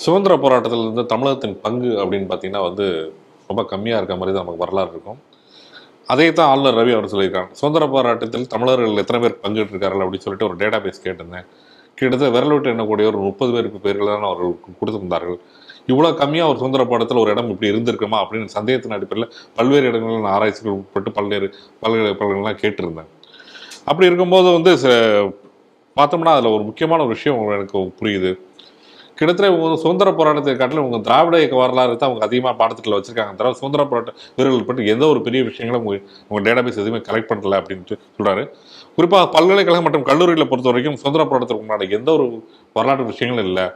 சுதந்திர போராட்டத்தில் இருந்து தமிழகத்தின் பங்கு அப்படின்னு பார்த்தீங்கன்னா ரொம்ப கம்மியாக இருக்க மாதிரி தான் நமக்கு வரலாறு இருக்கும். அதே தான் ஆளுநர் ரவி அவர் சொல்லியிருக்காங்க. சுதந்திர போராட்டத்தில் தமிழர்கள் எத்தனை பேர் பங்கேற்றிருக்கார்கள் அப்படின்னு சொல்லிட்டு ஒரு டேட்டா பேஸ் கேட்டிருந்தேன். கிட்டத்தட்ட விரல் விட்டு எண்ணக்கூடிய ஒரு 30 பேருக்கு பேர்கள் தான் அவர்கள் கொடுத்திருந்தார்கள். இவ்வளோ கம்மியாக ஒரு சுதந்திர போராட்டத்தில் ஒரு இடம் இப்படி இருந்திருக்குமா அப்படின்னு சந்தேகத்தின் அடிப்படையில் பல்வேறு இடங்களில் நான் ஆராய்ச்சிகள் உட்பட்டு பல்கலைக்கழகங்கள்லாம் கேட்டிருந்தேன். அப்படி இருக்கும்போது பார்த்தோம்னா அதில் ஒரு முக்கியமான ஒரு விஷயம் எனக்கு புரியுது. கிட்டத்தட்ட இவங்க சுதந்திர போராட்டத்தை காட்டிலும் இவங்க திராவிட இயக்க வரலாறு தான் அவங்க அதிகமாக பாடத்திட்டத்தில் வச்சிருக்காங்க. தவிர சுதந்திர போராட்ட வீரர்கள் பற்றி எந்த ஒரு பெரிய விஷயங்களும் உங்க டேட்டாபேஸ் எதுவுமே கலெக்ட் பண்ணல அப்படின்ட்டு சொல்றாரு. குறிப்பாக பல்கலைக்கழகம் மற்றும் கல்லூரிகளை பொறுத்த வரைக்கும் சுதந்திர போராட்டத்துக்கு முன்னாடி எந்த ஒரு வரலாற்று விஷயங்களும் இல்லை.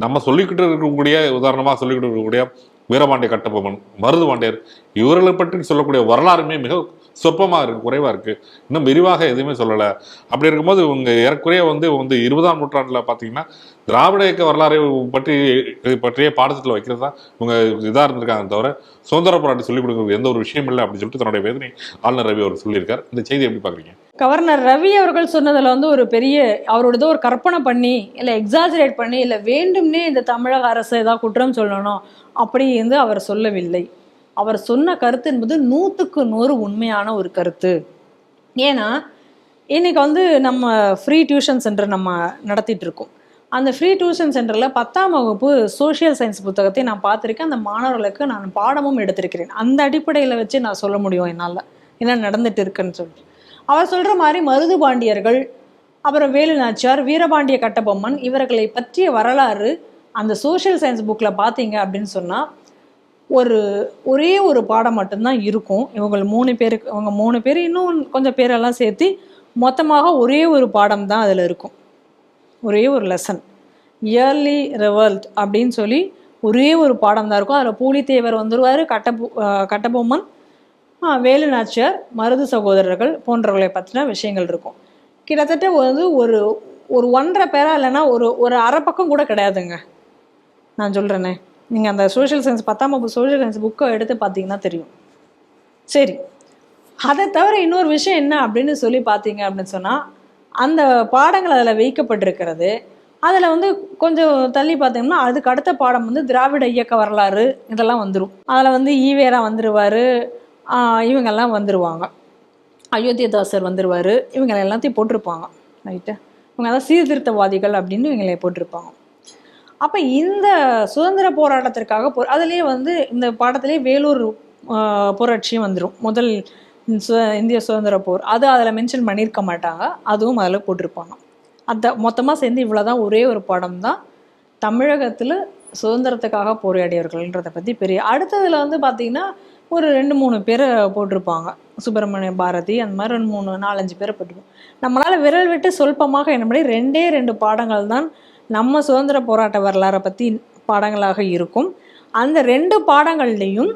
நம்ம சொல்லிக்கிட்டு இருக்கக்கூடிய உதாரணமாக சொல்லிக்கிட்டு இருக்கக்கூடிய வீரபாண்டிய கட்டபொம்மன், மருதுபாண்டியர் இவர்களை பற்றி சொல்லக்கூடிய வரலாறுமே மிக சொற்பமாக இருக்கு, குறைவா இருக்கு. இன்னும் விரிவாக எதுவுமே சொல்லலை. அப்படி இருக்கும்போது இவங்க ஏறக்குறைய 20ஆம் நூற்றாண்டுல பார்த்தீங்கன்னா திராவிட இயக்க வரலாறை பற்றிய பாடத்திட்டத்தில் வைக்கிறது தான் இவங்க இதாக இருந்திருக்காங்க. தவிர சுதந்திர போராட்டம் சொல்லிக் கொடுக்குறது எந்த ஒரு விஷயம் இல்லை அப்படின்னு சொல்லிட்டு தன்னுடைய வேதனை ஆளுநர் ரவி அவர் சொல்லியிருக்கார். இந்த செய்தி எப்படி பார்க்குறீங்க? கவர்னர் ரவி அவர்கள் சொன்னதுல ஒரு பெரிய அவரோட ஒரு கற்பனை பண்ணி இல்லை எக்ஸாஜரேட் பண்ணி இல்லை வேண்டும்னே இந்த தமிழக அரசு ஏதாவது குற்றம் சொல்லணும் அப்படி அவர் சொல்லவில்லை. அவர் சொன்ன கருத்து என்பது 100க்கு 100 உண்மையான ஒரு கருத்து. ஏன்னா இன்னைக்கு நம்ம ஃப்ரீ டியூஷன் சென்டர் நம்ம நடத்திட்டு இருக்கோம். அந்த ஃப்ரீ டியூஷன் சென்டரில் 10ஆம் வகுப்பு சோஷியல் சயின்ஸ் புத்தகத்தை நான் பார்த்துருக்கேன். அந்த மாணவர்களுக்கு நான் பாடமும் எடுத்திருக்கிறேன். அந்த அடிப்படையில் வச்சு நான் சொல்ல முடியும் என்னால் என்ன நடந்துட்டு இருக்குன்னு சொல்லிட்டு. அவர் சொல்கிற மாதிரி மருதுபாண்டியர்கள், அப்புறம் வேலு நாச்சியார், வீரபாண்டிய கட்டபொம்மன் இவர்களை பற்றிய வரலாறு அந்த சோஷியல் சயின்ஸ் புக்கில் பார்த்தீங்க அப்படின்னு சொன்னால் ஒரே ஒரு பாடம் மட்டும்தான் இருக்கும். இவங்க 3 பேர் இன்னும் கொஞ்சம் பேரெல்லாம் சேர்த்து மொத்தமாக ஒரே ஒரு பாடம் தான் அதில் இருக்கும். ஒரே ஒரு லெசன், இயர்லி ரிவல்ட் அப்படின்னு சொல்லி ஒரே ஒரு பாடம் தான் இருக்கும். அதில் பூலித்தேவர் வந்துடுவார், கட்டபொம்மன், வேலு நாச்சியார், மருது சகோதரர்கள் போன்றவர்களை பற்றின விஷயங்கள் இருக்கும். கிட்டத்தட்ட ஒரு 1.5 பேரா இல்லைன்னா ஒரு அரை பக்கம் கூட கிடையாதுங்க. நான் சொல்கிறேனே, நீங்கள் அந்த சோஷியல் சயின்ஸ் 10ஆம் வகுப்பு சோஷியல் சயின்ஸ் புக்கை எடுத்து பார்த்தீங்கன்னா தெரியும். சரி, அதை தவிர இன்னொரு விஷயம் என்ன அப்படின்னு சொல்லி பார்த்தீங்க அப்படின்னு சொன்னால், அந்த பாடங்கள் அதில் வைக்கப்பட்டிருக்கிறது. அதில் கொஞ்சம் தள்ளி பார்த்தீங்கன்னா அதுக்கு அடுத்த பாடம் திராவிட இயக்க வரலாறு இதெல்லாம் வந்துடும். அதில் ஈவேரா வந்துடுவார், இவங்கெல்லாம் வந்துடுவாங்க, அயோத்தியதாசர் வந்துடுவார், இவங்க எல்லாத்தையும் போட்டிருப்பாங்க. ரைட்டு, இவங்க தான் சீர்திருத்தவாதிகள் அப்படின்னு இவங்களை போட்டிருப்பாங்க. அப்போ இந்த சுதந்திர போராட்டத்திற்காக அதுலேயே இந்த பாடத்திலே வேலூர் புரட்சியும் வந்துடும். முதல் இந்திய சுதந்திர போர் அது அதில் மென்ஷன் பண்ணியிருக்க மாட்டாங்க, அதுவும் அதில் போட்டிருப்பாங்க. அதை மொத்தமாக சேர்ந்து இவ்வளோதான், ஒரே ஒரு பாடம் தான் தமிழகத்தில் சுதந்திரத்துக்காக போராடியவர்கள்ன்றதை பற்றி பெரிய. அடுத்ததில் பார்த்திங்கன்னா ஒரு 2-3 பேரை போட்டிருப்பாங்க. சுப்பிரமணிய பாரதி, அந்த மாதிரி 4-5 பேரை போட்டிருப்போம். நம்மளால் விரல் விட்டு சொல்பமாக என்னபடி 2 பாடங்கள் தான் நம்ம சுதந்திர போராட்ட வரலாறை பற்றி பாடங்களாக இருக்கும். அந்த 2 பாடங்கள்லையும்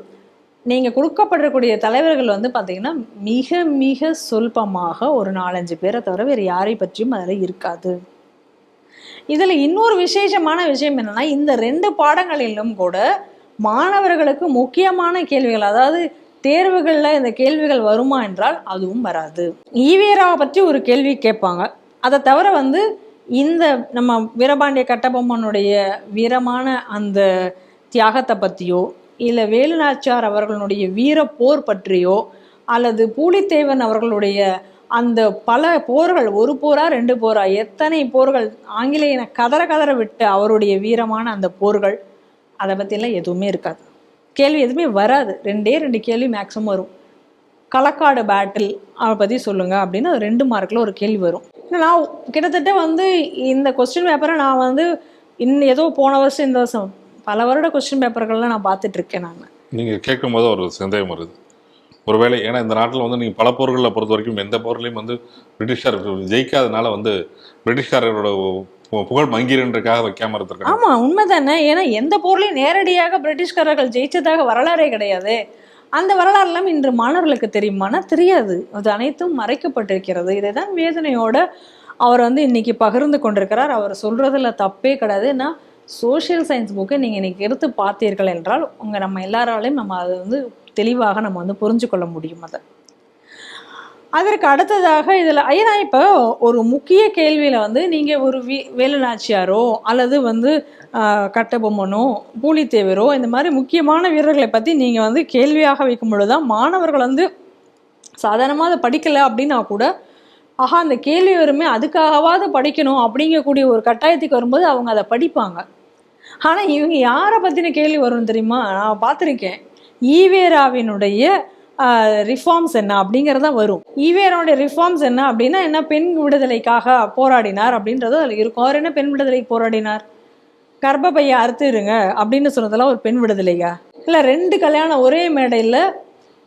நீங்கள் கொடுக்கப்படக்கூடிய தலைவர்கள் பார்த்தீங்கன்னா மிக மிக சொல்பமாக ஒரு 4-5 பேரை தவிர வேறு யாரை பற்றியும் அதில் இருக்காது. இதில் இன்னொரு விசேஷமான விஷயம் என்னென்னா, இந்த 2 பாடங்களிலும் கூட மாணவர்களுக்கு முக்கியமான கேள்விகள், அதாவது தேர்வுகளில் இந்த கேள்விகள் வருமா என்றால் அதுவும் வராது. ஈவேராவை பற்றி ஒரு கேள்வி கேட்பாங்க. அதை தவிர இந்த நம்ம வீரபாண்டிய கட்டபொம்மனுடைய வீரமான அந்த தியாகத்தை பற்றியோ, இல்லை வேலு நாச்சியார் அவர்களுடைய வீர போர் பற்றியோ, அல்லது பூலித்தேவன் அவர்களுடைய அந்த பல போர்கள், 1 போரா 2 போரா எத்தனை போர்கள், ஆங்கிலேயனை கதற விட்டு அவருடைய வீரமான அந்த போர்கள், அதை பற்றியெல்லாம் எதுவுமே இருக்காது. கேள்வி எதுவுமே வராது. 2 கேள்வி மேக்ஸிமம் வரும். களக்காடு பேட்டில் அதை பற்றி சொல்லுங்கள் அப்படின்னு 2 மார்க்கில் ஒரு கேள்வி வரும். நான் கிட்டத்தட்ட இந்த கொஸ்டின் பேப்பரை நான் ஏதோ போன வருஷம் இந்த வருஷம் பல வருட கொஸ்டின் பேப்பர்கள்லாம் நான் பார்த்துட்ருக்கேன். நீங்கள் கேட்கும் போது ஒரு சந்தேகம் வருது. ஒருவேளை ஏன்னா இந்த நாட்டில் நீங்கள் பல போர்களில் பொறுத்த வரைக்கும் எந்த போர்லையும் பிரிட்டிஷார் ஜெயிக்காதனால பிரிட்டிஷ்காரரோட புகழ் மங்கிரன்றக்காக வைக்காம இருந்திருக்காங்க. ஆமா, உண்மைதானே. ஏன்னா எந்த போர்லையும் நேரடியாக பிரிட்டிஷ்காரர்கள் ஜெயிச்சதாக வரலாறே கிடையாது. அந்த வரலாறுலாம் இன்று மாணவர்களுக்கு தெரியுமானா தெரியாது. அது அனைத்தும் மறைக்கப்பட்டிருக்கிறது. இதை தான் வேதனையோட அவர் இன்னைக்கு பகிர்ந்து கொண்டிருக்கிறார். அவர் சொல்றதுல தப்பே கிடையாது. நான் சோஷியல் சயின்ஸ் புக்கை நீங்கள் இன்னைக்கு எடுத்து பார்த்தீர்கள் என்றால் நம்ம எல்லாராலையும் நம்ம அதை தெளிவாக நம்ம புரிஞ்சு கொள்ள முடியும். அதை அதற்கு அடுத்ததாக இதில் ஏன்னா இப்போ ஒரு முக்கிய கேள்வியில் வந்து நீங்கள் ஒரு வேலுநாச்சியாரோ அல்லது வந்து கட்டபொம்மனோ பூலித்தேவரோ இந்த மாதிரி முக்கியமான வீரர்களை பற்றி நீங்கள் வந்து கேள்வியாக வைக்கும் பொழுது தான் மாணவர்கள் வந்து சாதாரணமாக அதை படிக்கலை அப்படின்னா கூட ஆஹா அந்த கேள்வி வருமே அதுக்காகவாது படிக்கணும் அப்படிங்கக்கூடிய ஒரு கட்டாயத்துக்கு வரும்போது அவங்க அதை படிப்பாங்க. ஆனால் இவங்க யாரை பற்றின கேள்வி வரும் தெரியுமா? நான் பார்த்துருக்கேன். ஈவேராவினுடைய ரிஃபார்ம்ஸ் என்ன அப்படிங்கிறதா வரும். ஈவேராவுடைய ரிஃபார்ம்ஸ் என்ன அப்படின்னா என்ன, பெண் விடுதலைக்காக போராடினார் அப்படின்றது அதில் இருக்கும். அவர் என்ன பெண் விடுதலைக்கு போராடினார்? கர்ப்பப்பையை அறுத்து இருங்க அப்படின்னு சொன்னதெல்லாம் ஒரு பெண் விடுதலையா? இல்லை 2 கல்யாணம் ஒரே மேடையில்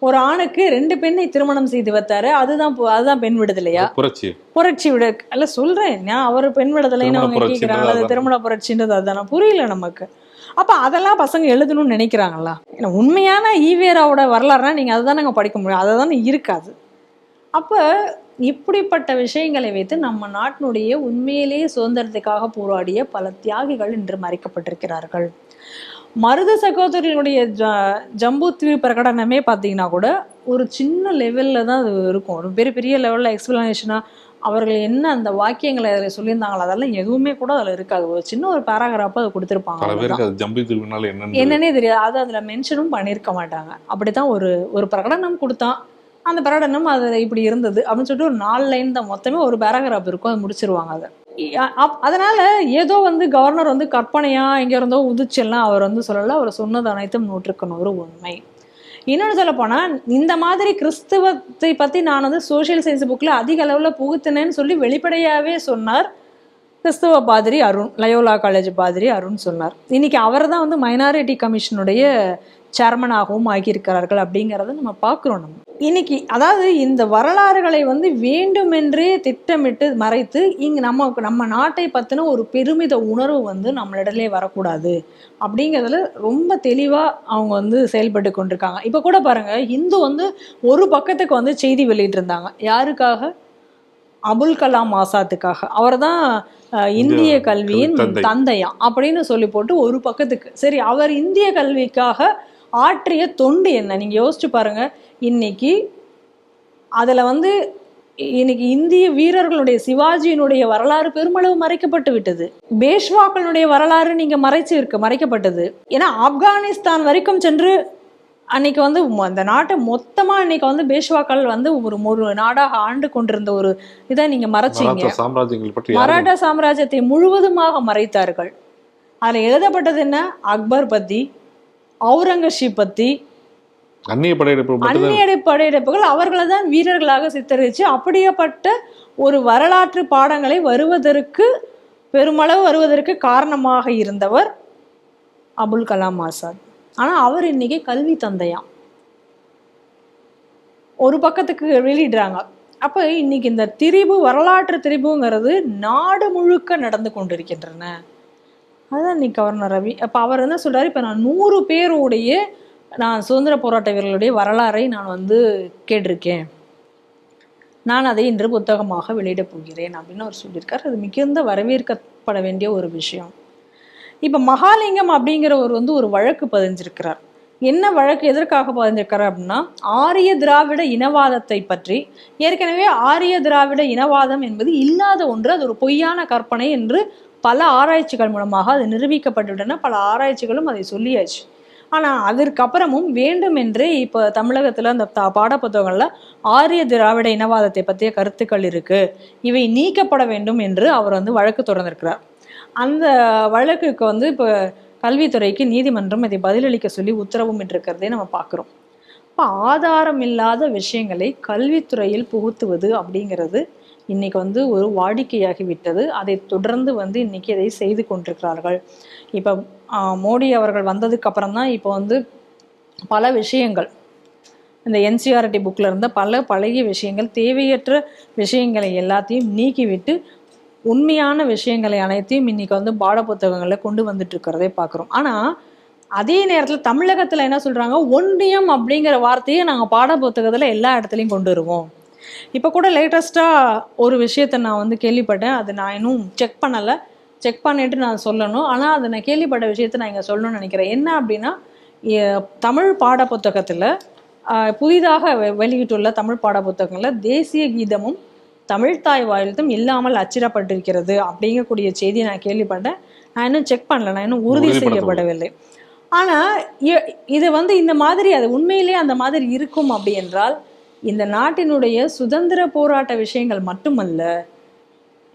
ஒரு ஆணுக்கு 2 பெண்ணை திருமணம் செய்து வைத்தாரு, அதுதான் பெண் விடுதலையா? புரட்சி விட அல்ல சொல்றேன் நான். அவர் பெண் விடுதலைன்னு அவங்க கேட்கிறாங்க, அது திருமண புரட்சின்றது அதுதான் புரியல நமக்கு. அப்ப அதெல்லாம் பசங்க எழுதணும்னு நினைக்கிறாங்களா? உண்மையான ஈவேராவோட வரலாறுனா நீங்க அதை தான் நாங்க படிக்க முடியும், அதை தானே இருக்காது. அப்ப இப்படிப்பட்ட விஷயங்களை வைத்து நம்ம நாட்டினுடைய உண்மையிலேயே சுதந்திரத்துக்காக போராடிய பல தியாகிகள் இன்று மறைக்கப்பட்டிருக்கிறார்கள். மருது சகோதரிகளுடைய ஜம்பு தீவு பிரகடனமே பார்த்தீங்கன்னா கூட ஒரு சின்ன லெவலில் தான் அது இருக்கும். ஒரு பெரிய பெரிய லெவலில் எக்ஸ்பிளனேஷனாக அவர்கள் என்ன அந்த வாக்கியங்களை அதில் சொல்லியிருந்தாங்களோ அதெல்லாம் எதுவுமே கூட அதில் இருக்காது. ஒரு சின்ன ஒரு பேராகிராஃபாக அதை கொடுத்துருப்பாங்க, என்னன்னே தெரியாது. அது அதில் மென்ஷனும் பண்ணியிருக்க மாட்டாங்க. அப்படி தான் ஒரு பிரகடனம் கொடுத்தான், அந்த பிரகடனம் அது இப்படி இருந்தது அப்படின்னு சொல்லிட்டு ஒரு 4 லைன் தான், மொத்தமே ஒரு பேராகிராஃப் இருக்கும், அதை முடிச்சிருவாங்க. அதை அதனால ஏதோ வந்து கவர்னர் வந்து கற்பனையா எங்க இருந்தோ உதிச்செல்லாம் அவர் வந்து சொல்லல. அவர் சொன்னது அனைத்தும் 100க்கு 100 உண்மை. இன்னொன்று சொல்ல போனா இந்த மாதிரி கிறிஸ்துவத்தை பத்தி நான் வந்து சோசியல் சயின்ஸ் புக்ல அதிக அளவுல புகுத்தினேன்னு சொல்லி வெளிப்படையாவே சொன்னார் கிறிஸ்துவ பாதிரி அருண், லயோலா காலேஜ் பாதிரி அருண் சொன்னார். இன்னைக்கு அவர் தான் வந்து மைனாரிட்டி கமிஷனுடைய சேர்மனாகவும் ஆகியிருக்கிறார்கள் அப்படிங்கிறத நம்ம பார்க்குறோம். நம்ம இன்னைக்கு அதாவது இந்த வரலாறுகளை வந்து வேண்டுமென்றே திட்டமிட்டு மறைத்து இங்கே நம்ம நாட்டை பற்றின ஒரு பெருமித உணர்வு வந்து நம்மளிடலே வரக்கூடாது அப்படிங்கிறதுல ரொம்ப தெளிவாக அவங்க வந்து செயல்பட்டு கொண்டிருக்காங்க. இப்போ கூட பாருங்க, இந்து வந்து ஒரு பக்கத்துக்கு வந்து செய்தி வெளியிட்டிருந்தாங்க. யாருக்காக? அபுல் கலாம் ஆசாத்துக்காக. அவர் தான் இந்திய கல்வியின் தந்தையாம் அப்படின்னு சொல்லி போட்டு ஒரு பக்கத்துக்கு. சரி, அவர் இந்திய கல்விக்காக ஆற்றிய தொண்டு என்ன நீங்க யோசிச்சு பாருங்க. இன்னைக்கு அதுல வந்து இன்னைக்கு இந்திய வீரர்களுடைய சிவாஜியினுடைய வரலாறு பெருமளவு மறைக்கப்பட்டு விட்டது. பேஷ்வாக்களுடைய வரலாறு நீங்க மறைக்கப்பட்டது. ஏன்னா ஆப்கானிஸ்தான் வரைக்கும் சென்று அன்னைக்கு வந்து அந்த நாட்டை மொத்தமா இன்னைக்கு வந்து பேஷ்வாக்கள் வந்து ஒரு நாடாக ஆண்டு கொண்டிருந்த ஒரு இதை நீங்க மறைச்சீங்க. மராட்டா சாம்ராஜ்யத்தை முழுவதுமாக மறைத்தார்கள். அதுல எழுதப்பட்டது என்ன? அக்பர் பத்தி, அவுரங்கசீப் பத்தி, அந்நிய படையெடுப்புகள், அவர்களை தான் வீரர்களாக சித்தரிச்சு அப்படியேப்பட்ட ஒரு வரலாற்று பாடங்களை பெருமளவு வருவதற்கு காரணமாக இருந்தவர் அபுல் கலாம் ஆசாத். ஆனா அவர் இன்னைக்கு கல்வி தந்தையாம் ஒரு பக்கத்துக்கு வெளியிடுறாங்க. அப்ப இன்னைக்கு இந்த திரிபு, வரலாற்று திரிபுங்கிறது நாடு முழுக்க நடந்து கொண்டிருக்கின்றன. அதுதான் இன்னைக்கு கவர்னர் ரவி. அப்ப அவர் என்ன சொல்றாரு, இப்ப நான் 100 பேருடைய நான் சுதந்திர போராட்ட வீரர்களுடைய வரலாறை நான் வந்து கேட்டிருக்கேன், நான் அதை இன்று புத்தகமாக வெளியிடப் போகிறேன் அப்படின்னு அவர் சொல்லியிருக்காரு. அது மிகுந்த வரவேற்கப்பட வேண்டிய ஒரு விஷயம். இப்ப மகாலிங்கம் அப்படிங்கிறவர் வந்து ஒரு வழக்கு பதிஞ்சிருக்கிறார். என்ன வழக்கு, எதற்காக பதிஞ்சிருக்கிறார் அப்படின்னா, ஆரிய திராவிட இனவாதத்தை பற்றி. ஏற்கனவே ஆரிய திராவிட இனவாதம் என்பது இல்லாத ஒன்று, அது ஒரு பொய்யான கற்பனை என்று பல ஆராய்ச்சிகள் மூலமாக அது நிரூபிக்கப்பட்டுவிட்டன. பல ஆராய்ச்சிகளும் அதை சொல்லியாச்சு. ஆனால் அதற்கப்புறமும் வேண்டுமென்றே இப்போ தமிழகத்தில் அந்த பாடப்புத்தகங்களில் ஆரிய திராவிட இனவாதத்தை பற்றிய கருத்துக்கள் இருக்குது, இவை நீக்கப்பட வேண்டும் என்று அவர் வந்து வழக்கு தொடர்ந்திருக்கிறார். அந்த வழக்குக்கு வந்து இப்போ கல்வித்துறைக்கு நீதிமன்றம் இதை பதிலளிக்க சொல்லி உத்தரவும் இருக்கிறதே நம்ம பார்க்குறோம். இப்போ ஆதாரம் இல்லாத விஷயங்களை கல்வித்துறையில் புகுத்துவது அப்படிங்கிறது இன்னைக்கு வந்து ஒரு வாடிக்கையாகிவிட்டது. அதை தொடர்ந்து வந்து இன்னைக்கு இதை செய்து கொண்டிருக்கிறார்கள். இப்போ மோடி அவர்கள் வந்ததுக்கு அப்புறம் தான் இப்போ வந்து பல விஷயங்கள் இந்த என்சிஆர்டி புக்கில் இருந்த பழைய விஷயங்கள், தேவையற்ற விஷயங்களை எல்லாத்தையும் நீக்கிவிட்டு உண்மையான விஷயங்களை அனைத்தையும் இன்னைக்கு வந்து பாட புத்தகங்களை கொண்டு வந்துட்டு இருக்கிறதே பார்க்குறோம். ஆனால் அதே நேரத்தில் தமிழகத்தில் என்ன சொல்கிறாங்க, ஒன்றியம் அப்படிங்கிற வார்த்தையை நாங்கள் பாட புத்தகத்தில் எல்லா இடத்துலையும் கொண்டு வருவோம். இப்போ கூட லேட்டஸ்ட்டாக ஒரு விஷயத்தை நான் வந்து கேள்விப்பட்டேன், அது நான் இன்னும் செக் பண்ணலை, செக் பண்ணிட்டு நான் சொல்லணும். ஆனால் அதை நான் கேள்விப்பட்ட விஷயத்தை நான் இங்கே சொல்லணும்னு நினைக்கிறேன். என்ன அப்படின்னா, தமிழ் பாட புத்தகத்தில் புதிதாக வெளியிட்டுள்ள தமிழ் பாட புத்தகங்களில் தேசிய கீதமும் தமிழ்த்தாய் வாழ்த்தும் இல்லாமல் அச்சிடப்பட்டிருக்கிறது அப்படிங்கக்கூடிய செய்தியை நான் கேள்விப்பட்டேன். நான் இன்னும் செக் பண்ணல, நான் இன்னும் உறுதி செய்யப்படவில்லை. ஆனா இது இந்த மாதிரி அது உண்மையிலேயே அந்த மாதிரி இருக்கும் அப்படி என்றால் இந்த நாட்டினுடைய சுதந்திர போராட்ட விஷயங்கள் மட்டுமல்ல,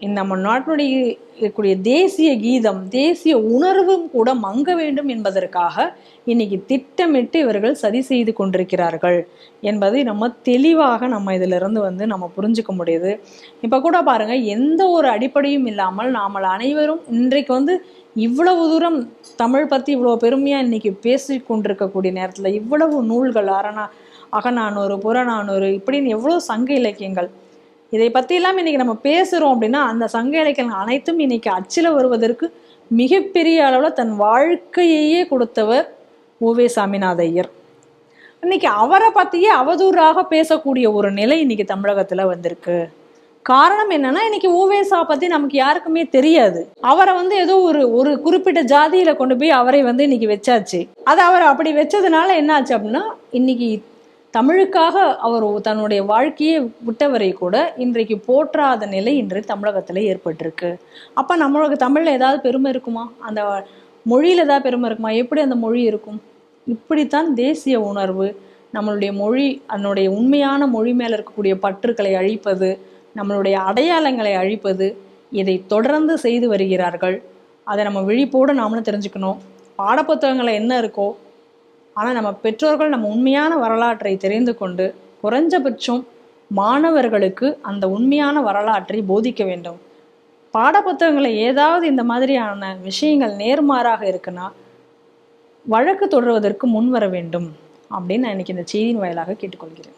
நம்ம நாட்டினுடைய இருக்கக்கூடிய தேசிய கீதம், தேசிய உணர்வும் கூட மங்க வேண்டும் என்பதற்காக இன்னைக்கு திட்டமிட்டு இவர்கள் சதி செய்து கொண்டிருக்கிறார்கள் என்பதை நம்ம தெளிவாக நம்ம இதிலிருந்து நம்ம புரிஞ்சுக்க முடியுது. இப்போ கூட பாருங்க, எந்த ஒரு அடிப்படையும் இல்லாமல் நாமல் அனைவரும் இன்றைக்கு இவ்வளவு தூரம் தமிழ் பற்றி இவ்வளோ பெருமையாக இன்னைக்கு பேசி கொண்டிருக்கக்கூடிய நேரத்தில் இவ்வளவு நூல்கள், அகநானூறு, புறநானூறு இப்படின்னு எவ்வளோ சங்க இலக்கியங்கள், இதை பற்றியெல்லாம் இன்னைக்கு நம்ம பேசுகிறோம் அப்படின்னா அந்த சங்க இலக்கியங்கள் அனைத்தும் இன்னைக்கு அச்சில் வருவதற்கு மிகப்பெரிய அளவில் தன் வாழ்க்கையையே கொடுத்தவர் உவே சாமிநாத ஐயர். இன்னைக்கு அவரை பற்றியே அவதூறாக பேசக்கூடிய ஒரு நிலை இன்னைக்கு தமிழகத்தில் வந்திருக்கு. காரணம் என்னன்னா, இன்னைக்கு ஊவேசா பற்றி நமக்கு யாருக்குமே தெரியாது. அவரை ஏதோ ஒரு குறிப்பிட்ட ஜாதியில் கொண்டு போய் அவரை இன்னைக்கு வச்சாச்சு. அது அவர் அப்படி வச்சதுனால என்ன ஆச்சு அப்படின்னா, இன்னைக்கு தமிழுக்காக அவர் தன்னுடைய வாழ்க்கையை விட்டவரை கூட இன்றைக்கு போற்றாத நிலை இன்று தமிழகத்தில் ஏற்பட்டிருக்கு. அப்போ நம்மளுக்கு தமிழில் ஏதாவது பெருமை இருக்குமா? அந்த மொழியில் ஏதாவது பெருமை இருக்குமா? எப்படி அந்த மொழி இருக்கும்? இப்படித்தான் தேசிய உணர்வு, நம்மளுடைய மொழி, அதனுடைய உண்மையான மொழி மேலே இருக்கக்கூடிய பற்றுக்களை அழிப்பது, நம்மளுடைய அடையாளங்களை அழிப்பது, இதை தொடர்ந்து செய்து வருகிறார்கள். அதை நம்ம விழிப்போடு நாமளும் தெரிஞ்சுக்கணும். பாடப்புத்தகங்களில் என்ன இருக்கோ, ஆனால் நம்ம பெற்றோர்கள் நம்ம உண்மையான வரலாற்றை தெரிந்து கொண்டு குறைஞ்சபட்சம் மாணவர்களுக்கு அந்த உண்மையான வரலாற்றை போதிக்க வேண்டும். பாடப்புத்தகங்களில் ஏதாவது இந்த மாதிரியான விஷயங்கள் நேர்மாறாக இருக்குன்னா வழக்கு தொடர்வதற்கு முன் வர வேண்டும் அப்படின்னு நான் இன்னைக்கு இந்த செய்தியின் வாயிலாக கேட்டுக்கொள்கிறேன்.